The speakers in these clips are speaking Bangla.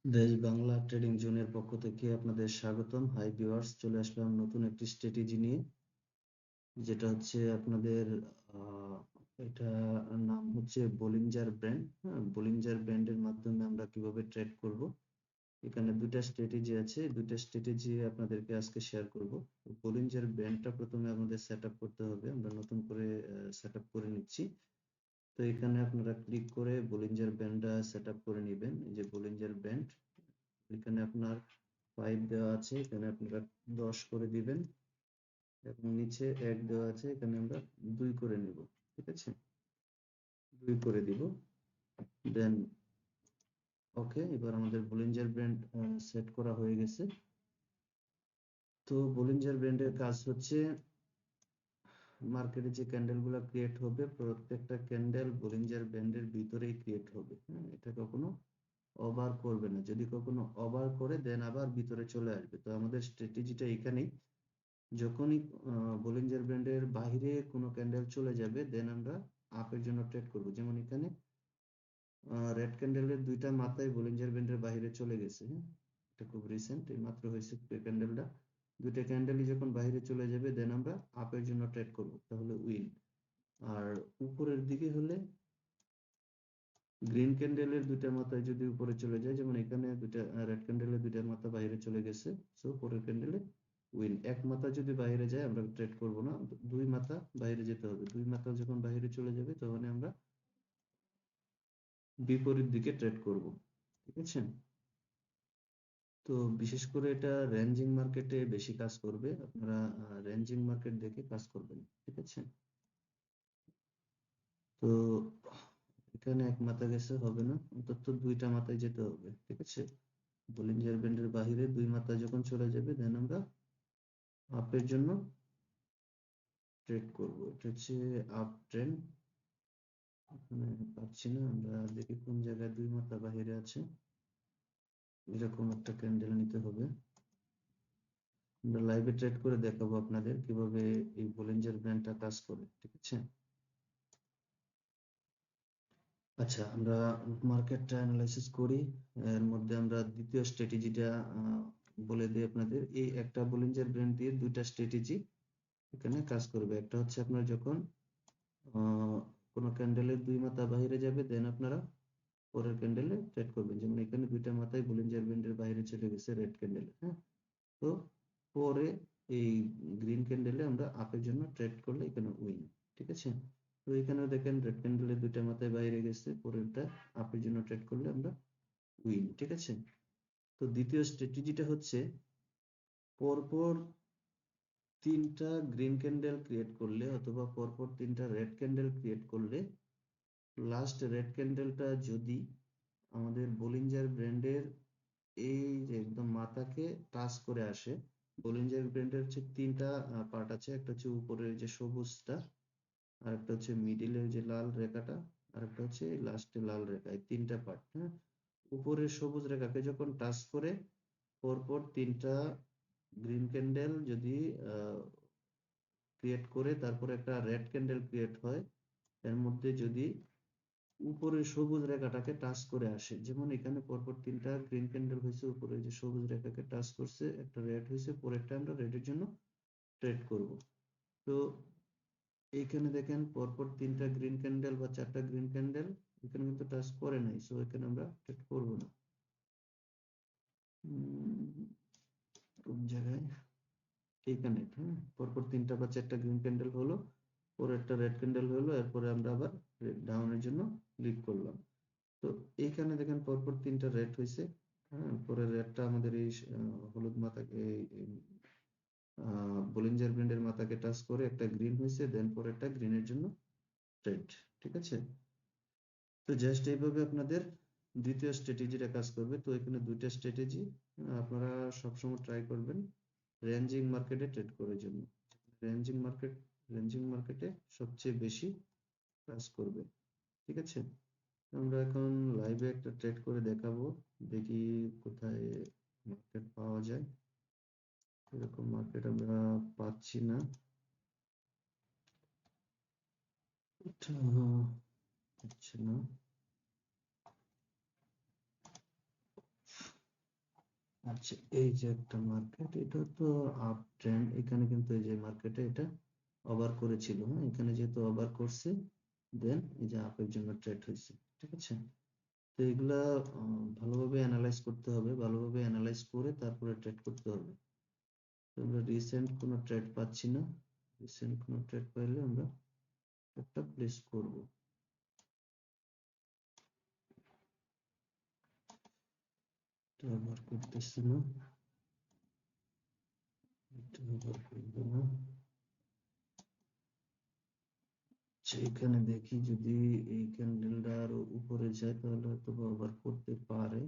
দেশ বাংলা ট্রেডিং জোনের পক্ষ থেকে আপনাদের স্বাগতম। হাই ভিউয়ার্স, চলে আসলাম নতুন একটি স্ট্র্যাটেজি নিয়ে, যেটা হচ্ছে আপনাদের আহ, এটা নাম হচ্ছে বোলিঞ্জার ব্র্যান্ড। হ্যাঁ, বোলিঞ্জার ব্র্যান্ডের মাধ্যমে আমরা কিভাবে ট্রেড করব। এখানে দুইটা স্ট্র্যাটেজি আছে, দুইটা স্ট্র্যাটেজি আপনাদেরকে আজকে শেয়ার করব। বোলিঞ্জার ব্র্যান্ডটা প্রথমে আমাদের সেট আপ করতে হবে, আমরা নতুন করে সেট আপ করে নিচ্ছি। তো এখানে আপনারা ক্লিক করে বোলিঞ্জার ব্র্যান্ডটা সেট আপ করে নেবেন। এই যে বোলিঞ্জার ব্র্যান্ড, এখানে আপনার 5 দেওয়া আছে, এখানে আপনারা 10 করে দিবেন এবং নিচে 1 দেওয়া আছে, এখানে আমরা 2 করে নিব। ঠিক আছে, 2 করে দিব। দেন ওকে, এবার আমাদের বলিঞ্জার ব্র্যান্ড সেট করা হয়ে গেছে। তো বলিঞ্জার ব্র্যান্ডের কাজ হচ্ছে মার্কেটে যে ক্যান্ডেল গুলা ক্রিয়েট হবে, প্রত্যেকটা ক্যান্ডেল বলিঞ্জার ব্র্যান্ডের ভিতরেই ক্রিয়েট হবে। হ্যাঁ, এটা কখনো ওভার করবে না। যদি কখনো ওভার করে দেন আবার ভিতরে চলে আসবে। তো আমাদের স্ট্র্যাটেজিটা এখানেই, যখনই বলিঞ্জার ব্র্যান্ডের বাইরে কোনো ক্যান্ডেল চলে যাবে দেন আমরা আপের জন্য ট্রেড করব। যেমন এখানে রেড ক্যান্ডেলের দুইটা মাথায় বলিঞ্জার ব্র্যান্ডের বাইরে চলে গেছে। হ্যাঁ, এটা খুব রিসেন্ট, এই মাত্র হয়েছে ক্যান্ডেলটা। দুইটা ক্যান্ডেলই যখন বাইরে চলে যাবে দেন আমরা আপের জন্য ট্রেড করব, তাহলে উইন। আর উপরের দিকে হলে গ্রিন ক্যান্ডেলের দুইটা মাথায় যদি উপরে চলে যায়, যেমন এখানে দুইটা রেড ক্যান্ডেলের দুইটা মাথা বাইরে চলে গেছে, সো পরের ক্যান্ডেলে উইন। এক মাথা যদি বাইরে যায় আমরা ট্রেড করব না, দুই মাথা বাইরে যেতে হবে। দুই মাথা যখন বাইরে চলে যাবে তখন আমরা বিপরীত দিকে ট্রেড করব। ঠিক আছে, তো বিশেষ করে এটা রেঞ্জিং মার্কেটে বেশি কাজ করবে। আপনারা রেঞ্জিং মার্কেট দেখে কাজ করবেন। ঠিক আছে, তো এখানে এক মাথা গেছে হবে না, অন্তত দুইটা মাথায় যেতে হবে। ঠিক আছে, বলিঞ্জার ব্যান্ডের বাহিরে দুই মাথা যখন চলে যাবে দেন আমরা আপের জন্য ট্রেড করব। এটা হচ্ছে আপ ট্রেন্ড। এখানে পাচ্ছি না, আমরা দেখি কোন জায়গায় দুই মাথা বাহিরে আছে। এরকম একটা ক্যান্ডেল নিতে হবে। আমরা লাইভে ট্রেড করে দেখাবো আপনাদের কিভাবে এই বলিঞ্জার ব্র্যান্ডটা কাজ করে। ঠিক আছে, আচ্ছা আমরা মার্কেটটা অ্যানালাইসিস করি। এর মধ্যে আমরা দ্বিতীয় স্ট্র্যাটেজিটা বলে দিই আপনাদের। এই একটা বলিঞ্জার ব্র্যান্ড দিয়ে দুইটা স্ট্র্যাটেজি এখানে কাজ করবে। একটা হচ্ছে আপনার যখন কোনো ক্যান্ডেলের দুই মাথা বাইরে যাবে দেন আপনারা পরের ক্যান্ডেলে ট্রেড করবেন। যেমন এখানে দুইটা মাথায় বলিঞ্জার ব্যান্ডের বাইরে চলে গেছে রেড ক্যান্ডেলে। হ্যাঁ, তো পরে এই গ্রিন ক্যান্ডেলে আমরা আপের জন্য ট্রেড করলে এখানে উইন। ঠিক আছে, তো এখানেও দেখেন রেড ক্যান্ডেলের দুইটা মাথায় বাইরে গেছে, পরেরটা আপের জন্য ট্রেড করলে আমরা উইন। ঠিক আছে, তো দ্বিতীয় স্ট্র্যাটেজিটা হচ্ছে পরপর তিনটা গ্রিন ক্যান্ডেল ক্রিয়েট করলে অথবা পরপর তিনটা রেড ক্যান্ডেল ক্রিয়েট করলে লাস্ট রেড ক্যান্ডেলটা যদি আমাদের বলিঞ্জার ব্র্যান্ডের এই যে একদম মাথাকে টাচ করে আসে। বলিঞ্জার ব্র্যান্ডের হচ্ছে তিনটা পার্ট আছে, একটা হচ্ছে উপরের যে সবুজটা, আর একটা হচ্ছে মিডিলের যে লাল রেখাটা, আর একটা হচ্ছে লাস্টে লাল রেখা। এই তিনটা পার্ট। হ্যাঁ, উপরের সবুজ রেখাকে যখন টাচ করে পরপর তিনটা গ্রিন ক্যান্ডেল যদি ক্রিয়েট করে তারপর একটা রেড ক্যান্ডেল ক্রিয়েট হয়, এর মধ্যে যদি উপরে সবুজ রেখাটাকে টাচ করে আসে, যেমন এখানে পরপর তিনটা গ্রিন ক্যান্ডেল হয়েছে, উপরে যে সবুজ রেখাকে টাচ করছে, একটা রেড হয়েছে, পরেরটা আমরা রেডের জন্য ট্রেড করব। তো এইখানে দেখেন পরপর তিনটা গ্রিন ক্যান্ডেল বা চারটা গ্রিন ক্যান্ডেল এখানে কিন্তু টাচ করে নাই, সো এখানে আমরা ট্রেড করব না। কোন জায়গায়, এইখানে। হ্যাঁ, পরপর তিনটা বা চারটা গ্রিন ক্যান্ডেল হলো, পরে একটা রেড ক্যান্ডেল হলো, এরপরে আমরা আবার ডাউনের জন্য ক্লিক করলাম। তো এইখানে দেখেন পরপর তিনটা রেড হয়েছে। হ্যাঁ, পরে রেডটা আমাদের এই হলুদ মাথাকে বলিঞ্জার ব্র্যান্ডের মাথাকে টাচ করে একটা গ্রিন হয়েছে, দেন পরেরটা গ্রিনের জন্য ট্রেড। ঠিক আছে, তো জাস্ট এইভাবে আপনাদের দ্বিতীয় স্ট্র্যাটেজিটা কাজ করবে। তো এখানে দুইটা স্ট্র্যাটেজি আপনারা সবসময় ট্রাই করবেন রেঞ্জিং মার্কেটে ট্রেড করার জন্য। রেঞ্জিং মার্কেট, রেঞ্জিং মার্কেটে সবচেয়ে বেশি কাজ করবে। ঠিক আছে, আমরা এখন লাইভে একটা ট্রেড করে দেখাবো, দেখি কোথায় মার্কেট পাওয়া যায়। এরকম মার্কেট আমরা পাচ্ছি না। এটা হচ্ছে না। আচ্ছা, এই যে একটা মার্কেট, এটা তো আপ ট্রেন্ড। এখানে কিন্তু এই যে মার্কেটে এটা ওভার করেছিল, হ্যাঁ, এখানে যেহেতু ওভার করছে, দেন এই যে আপের জন্য ট্রেড হয়েছে। ঠিক আছে, তো এগুলা ভালোভাবে অ্যানালাইজ করতে হবে, ভালোভাবে অ্যানালাইজ করে তারপরে ট্রেড করতে হবে। তো আমরা রিসেন্ট কোনো ট্রেড পাচ্ছি না, রিসেন্ট কোনো ট্রেড পাইলে আমরা একটা প্লেস করব। এটা আবার করতেছে না, এটা আবার করবো না। আচ্ছা, এখানে দেখি যদি এই ক্যান্ডেলটা আরো উপরে যায় তাহলে হয়তো আবার করতে পারে।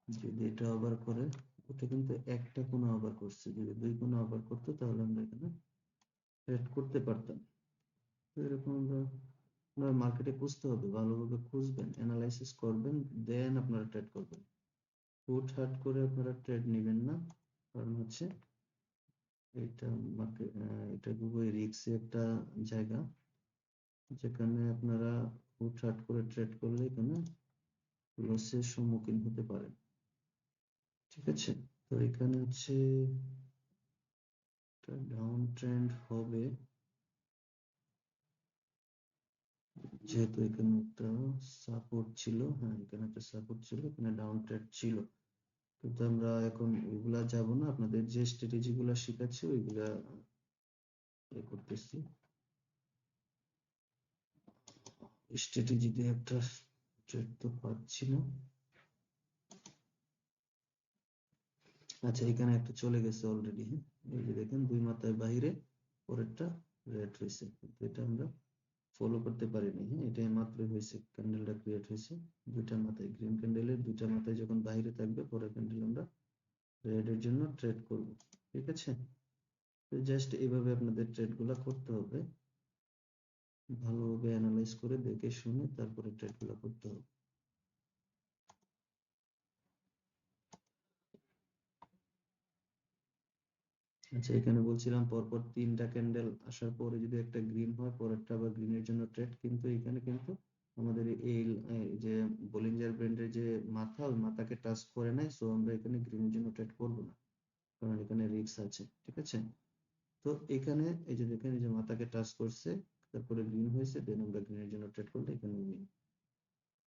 যদি এটা আবার করে, ওটা কিন্তু একটা কোনো আবার করছে, যদি দুই কোনো আবার করতো তাহলে আমরা এখানে ট্রেড করতে পারতাম। তো এরকম আমরা মার্কেটে খুঁজতে হবে, ভালোভাবে খুঁজবেন, অ্যানালাইসিস করবেন, দেন আপনারা ট্রেড করবেন। হুট হাট করে আপনারা ট্রেড নেবেন না, কারণ হচ্ছে এটা মার্কেট, এটা খুবই রিস্কি একটা জায়গা, যেখানে আপনারা হুটহাট করে ট্রেড করলে এখানে লসের সম্মুখীন হতে পারেন। ঠিক আছে, তো এখানে হচ্ছে ডাউন ট্রেন্ড হবে, যেহেতু এখানে একটা সাপোর্ট ছিল, হ্যাঁ এখানে একটা সাপোর্ট ছিল, এখানে ডাউন ট্রেন্ড ছিল। কিন্তু আমরা এখন ওইগুলা যাব না, আপনাদের যে স্ট্র্যাটেজি গুলা শিখাচ্ছি ওইগুলা করতেছি। স্ট্র্যাটেজি দিয়ে একটা ট্রেড তো পাচ্ছি না। আচ্ছা, এখানে একটা চলে গেছে অলরেডি, হ্যাঁ, এই যে দেখেন দুই মাথায় বাহিরে, পরেরটা রেড হয়েছে, কিন্তু এটা আমরা ফলো করতে পারিনি। হ্যাঁ, এটা মাত্র হয়েছে, ক্যান্ডেলটা ক্রিয়েট হয়েছে দুইটা মাথায়, গ্রিন ক্যান্ডেলের দুইটা মাথায় যখন বাইরে থাকবে পরের ক্যান্ডেল আমরা রেড এর জন্য ট্রেড করব। ঠিক আছে, তো জাস্ট এইভাবে আপনাদের ট্রেড গুলা করতে হবে, ভালোভাবে অ্যানালাইজ করে দেখে শুনে তারপরে ট্রেড গুলা করতে হবে। আচ্ছা, এখানে বলছিলাম পরপর তিনটা ক্যান্ডেল আসার পরে যদি একটা গ্রিন হয়, পরেরটা আবার গ্রিনের জন্য ট্রেড, কিন্তু এখানে কিন্তু আমাদের এই যে বলিঞ্জার ব্র্যান্ডের যে মাথা, ওই মাথাকে টাচ করে নাই, সো আমরা এখানে গ্রিনের জন্য ট্রেড করব না, কারণ এখানে রিস্ক আছে। ঠিক আছে, তো এখানে এই যে দেখেন এই যে মাথাকে টাচ করছে, তারপরে গ্রিন হয়েছে, দেন আমরা গ্রিনের জন্য ট্রেড করলে এখানে উইন।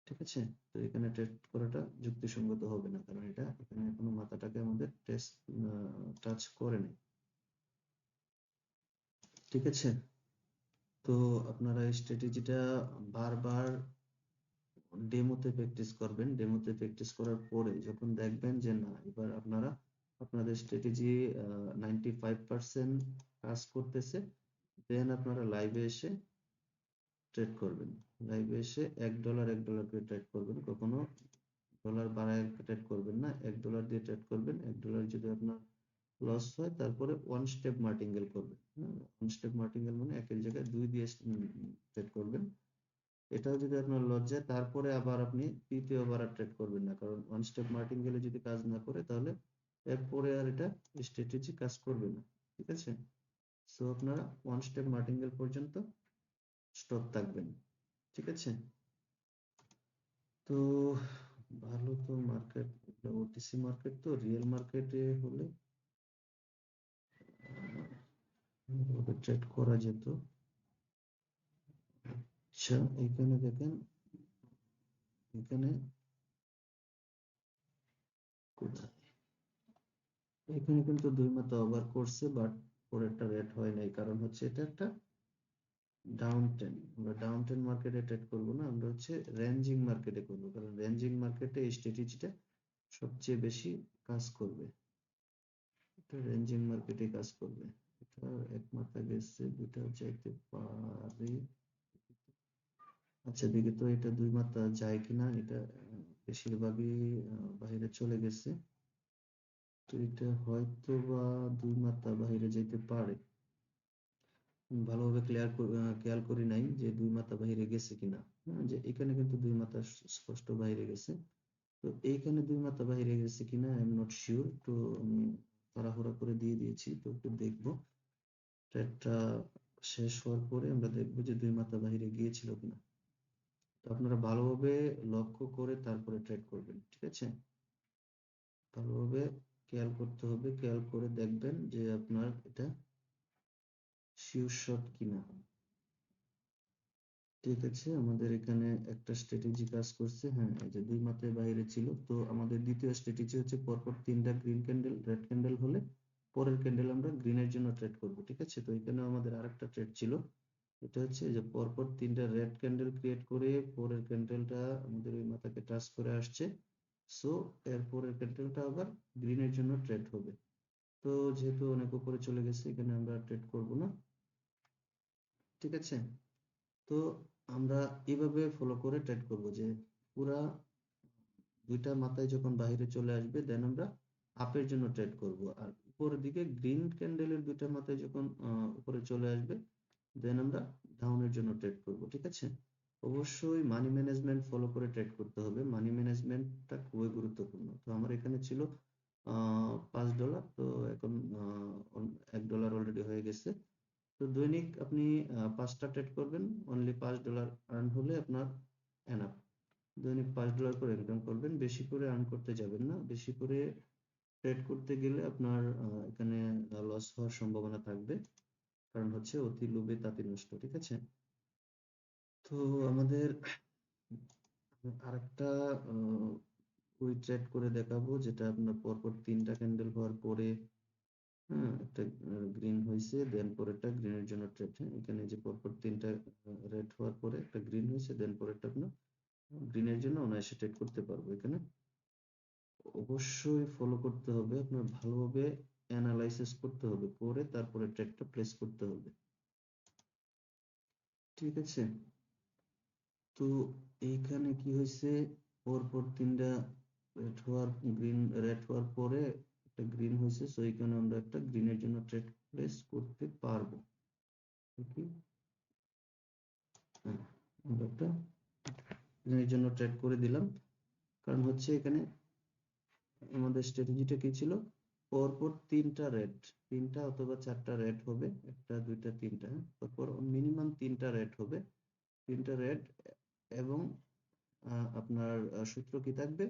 ঠিক আছে, তো এখানে ট্রেড করাটা যুক্তিসঙ্গত হবে না, কারণ এটা এখানে এখনো মাথাটাকে আমাদের টেস্ট টাচ করে নাই। ঠিক আছে, তো আপনারা এই স্ট্র্যাটেজিটা বারবার ডেমোতে প্র্যাকটিস করবেন। ডেমোতে প্র্যাকটিস করার পরে যখন দেখবেন যে না, এবার আপনারা আপনাদের স্ট্র্যাটেজি 95% কাজ করতেছে, দেন আপনারা লাইভে এসে ট্রেড করবেন। লাইভে এসে $1 করে ট্রেড করবেন, কখনো ডলার বাড়ায় ট্রেড করবেন না। $1 দিয়ে ট্রেড করবেন। $1 যদি আপনার লস হয় তারপরে ওয়ান স্টেপ মার্টিঙ্গেল করবেন। ওয়ান স্টেপ মার্টিঙ্গেল মানে একের জায়গায় 2 দিয়ে ট্রেড করবেন। এটাও যদি আপনার লস যায় তারপরে আবার আপনি তৃতীয়বার আর ট্রেড করবেন না, কারণ ওয়ান স্টেপ মার্টিঙ্গেলে যদি কাজ না করে তাহলে এরপরে আর এটা স্ট্র্যাটেজি কাজ করবে না। ঠিক আছে, সো আপনারা ওয়ান স্টেপ মার্টিঙ্গেল পর্যন্ত স্টপ থাকবেন। ঠিক আছে, তো ভালো তো মার্কেট, ওটিসি মার্কেট, তো রিয়েল মার্কেটে হলে ট্রেড করা যেত। আচ্ছা, এখানে দেখেন, এখানে কোথায়, এখানে কিন্তু দুই মাথা ওভার করছে, বাট পরেরটা রেট হয় নাই, কারণ হচ্ছে এটা একটা ডাউন ট্রেন্ড। আমরা ডাউন ট্রেন্ড মার্কেটে ট্রেড করবো না, আমরা হচ্ছে রেঞ্জিং মার্কেটে করবো, কারণ রেঞ্জিং মার্কেটে এই স্ট্র্যাটেজিটা সবচেয়ে বেশি কাজ করবে। এটা রেঞ্জিং মার্কেটে কাজ করবে। এটা এক মাথা গেছে, দুইটা যাইতে পারে। আচ্ছা, দেখি তো এটা দুই মাথা যায় কিনা, এটা বেশিরভাগই বাইরে চলে গেছে, তো এটা হয়তো বা দুই মাথা বাইরে যেতে পারে। ভালোভাবে খেয়াল করি নাই যে দুই মাথা বাইরে গেছে কিনা। যে এখানে কিন্তু দুই মাথা স্পষ্ট বাইরে গেছে, তো এইখানে দুই মাথা বাইরে গেছে কিনা আই এম নট শিওর। তো আমি তাড়াহুড়া করে দিয়ে দিয়েছি, তো একটু দেখবো ট্রেডটা শেষ হওয়ার পরে আমরা দেখবো যে দুই মাথা বাইরে গিয়েছিল কিনা। তো আপনারা ভালোভাবে লক্ষ্য করে তারপরে ট্রেড করবেন। ঠিক আছে, ভালোভাবে খেয়াল করতে হবে, খেয়াল করে দেখবেন যে আপনার এটা শিওর শট কিনা। ঠিক আছে, আমাদের এখানে একটা স্ট্র্যাটেজি কাজ করছে। হ্যাঁ, এই যে 2 মাত্রায় বাইরে ছিল। তো আমাদের দ্বিতীয় স্ট্র্যাটেজি হচ্ছে পরপর 3টা গ্রিন ক্যান্ডেল, রেড ক্যান্ডেল হলে পরের ক্যান্ডেল আমরা গ্রিনের জন্য ট্রেড করব। ঠিক আছে, তো এখানেও আমাদের আরেকটা ট্রেড ছিল। এটা হচ্ছে যে পরপর 3টা রেড ক্যান্ডেল ক্রিয়েট করে পরের ক্যান্ডেলটা আমাদের ওই মাথাকে টাচ করে আসছে। সো এর পরের ক্যান্ডেলটা আবার গ্রিনের জন্য ট্রেড হবে। তো যেহেতু অনেক উপরে চলে গেছে, এখানে আমরা ট্রেড করব না। ঠিক আছে, তো আমরা এভাবে ফলো করে ট্রেড করব যে পুরা 2টা মাথায় যখন বাইরে চলে আসবে দেন আমরা আপের জন্য ট্রেড করব। আর উপরের দিকে গ্রিন ক্যান্ডেলের 2টা মাথায় যখন উপরে চলে আসবে দেন আমরা ডাউনের জন্য ট্রেড করব। ঠিক আছে, অবশ্যই মানি ম্যানেজমেন্ট ফলো করে ট্রেড করতে হবে। মানি ম্যানেজমেন্টটা খুবই গুরুত্বপূর্ণ। তো আমার এখানে ছিল $5, তো এখন $1 অলরেডি হয়ে গেছে। তো দৈনিক আপনি 5টা ট্রেড করবেন, অনলি $5 আর্ন হলে আপনার এনাফ। দৈনিক $5 করে ইনকাম করবেন, বেশি করে আর্ন করতে যাবেন না। বেশি করে ট্রেড করতে গেলে আপনার এখানে লস হওয়ার সম্ভাবনা থাকবে, কারণ হচ্ছে অতি লোভে তাতি নষ্ট। ঠিক আছে, তো আমাদের আরেকটা ওই ট্রেড করে দেখাবো, যেটা আপনার পরপর 3টা ক্যান্ডেল হওয়ার পরে হ্যাঁ একটা গ্রিন হয়েছে, দেন পরেরটা গ্রিনের জন্য ট্রেড। হ্যাঁ, এখানে যে পরপর 3টা রেড হওয়ার পরে একটা গ্রিন হয়েছে, দেন পরেরটা আপনার গ্রিনের জন্য অনায়াসে ট্রেড করতে পারবো। এখানে অবশ্যই ফলো করতে হবে, আপনার ভালোভাবে অ্যানালাইসিস করতে হবে, করে তারপরে ট্রেডটা প্লেস করতে হবে। ঠিক আছে, তো এইখানে কি হয়েছে, পরপর 3টা রেড হওয়ার রেড হওয়ার পরে একটা গ্রিন হয়েছে। সো এখানে আমরা একটা গ্রিনের জন্য ট্রেড প্লেস করতে পারবো। কি হ্যাঁ, আমরা একটা গ্রিনের জন্য ট্রেড করে দিলাম। কারণ হচ্ছে এখানে আমাদের স্ট্র্যাটেজিটা কি ছিল, পরপর 3টা রেড, 3টা অথবা 4টা রেড হবে, একটা দুইটা তিনটা, হ্যাঁ তারপর মিনিমাম 3টা রেড হবে, 3টা রেড। এবং আপনার সূত্র কি থাকবে,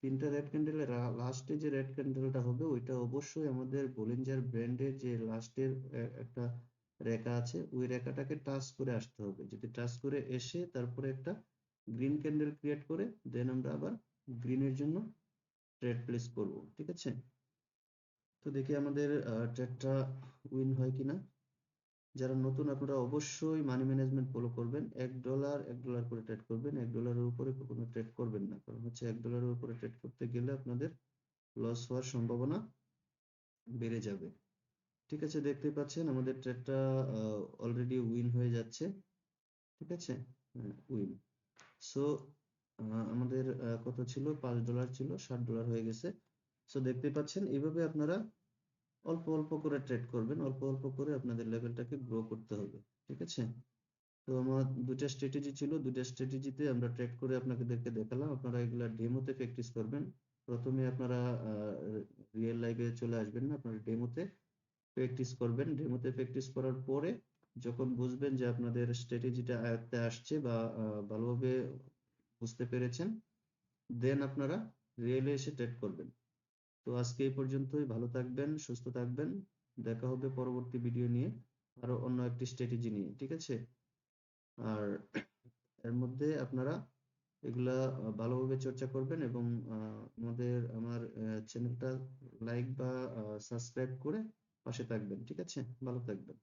3টা রেড ক্যান্ডেলের লাস্টে যে রেড ক্যান্ডেলটা হবে ওইটা অবশ্যই আমাদের বলিঞ্জার ব্র্যান্ডের যে লাস্টের একটা রেখা আছে ওই রেখাটাকে টাচ করে আসতে হবে। যদি টাচ করে এসে তারপরে একটা গ্রিন ক্যান্ডেল ক্রিয়েট করে দেন আমরা আবার গ্রিনের জন্য ট্রেড প্লেস করব। ঠিক আছে, তো দেখি আমাদের ট্রেডটা উইন হয় কিনা। যারা নতুন আপনারা অবশ্যই মানি ম্যানেজমেন্ট ফলো করবেন। $1 করে ট্রেড করবেন, $1 উপরে কখনো ট্রেড করবেন না, কারণ হচ্ছে $1 উপরে ট্রেড করতে গেলে আপনাদের লস হওয়ার সম্ভাবনা বেড়ে যাবে। ঠিক আছে, দেখতেই পাচ্ছেন আমাদের ট্রেডটা অলরেডি উইন হয়ে যাচ্ছে। ঠিক আছে, উইন। সো আমাদের কত ছিল, $5 ছিল, $60 হয়ে গেছে। সো দেখতেই পাচ্ছেন এইভাবে আপনারা অল্প অল্প করে ট্রেড করবেন, অল্প অল্প করে আপনাদের লেভেলটাকে গ্রো করতে হবে। ঠিক আছে, তো আমার 2টা স্ট্র্যাটেজি ছিল, 2টা স্ট্র্যাটেজিতে আমরা ট্রেড করে আপনাদেরকে দেখালাম। আপনারা এগুলা ডেমোতে প্র্যাকটিস করবেন। প্রথমে আপনারা রিয়েল লাইফে চলে আসবেন না, আপনারা ডেমোতে প্র্যাকটিস করবেন। ডেমোতে প্র্যাকটিস করার পরে যখন বুঝবেন যে আপনাদের স্ট্র্যাটেজিটা আয়ত্তে আসছে বা ভালোভাবে বুঝতে পেরেছেন, দেন আপনারা রিয়েলে এসে ট্রেড করবেন। তো আজকে এই পর্যন্তই, ভালো থাকবেন, সুস্থ থাকবেন। দেখা হবে পরবর্তী ভিডিও নিয়ে, আরো অন্য একটি স্ট্র্যাটেজি নিয়ে। ঠিক আছে, আর এর মধ্যে আপনারা এগুলা ভালোভাবে চর্চা করবেন এবং আমার চ্যানেলটা লাইক বা সাবস্ক্রাইব করে পাশে থাকবেন। ঠিক আছে, ভালো থাকবেন।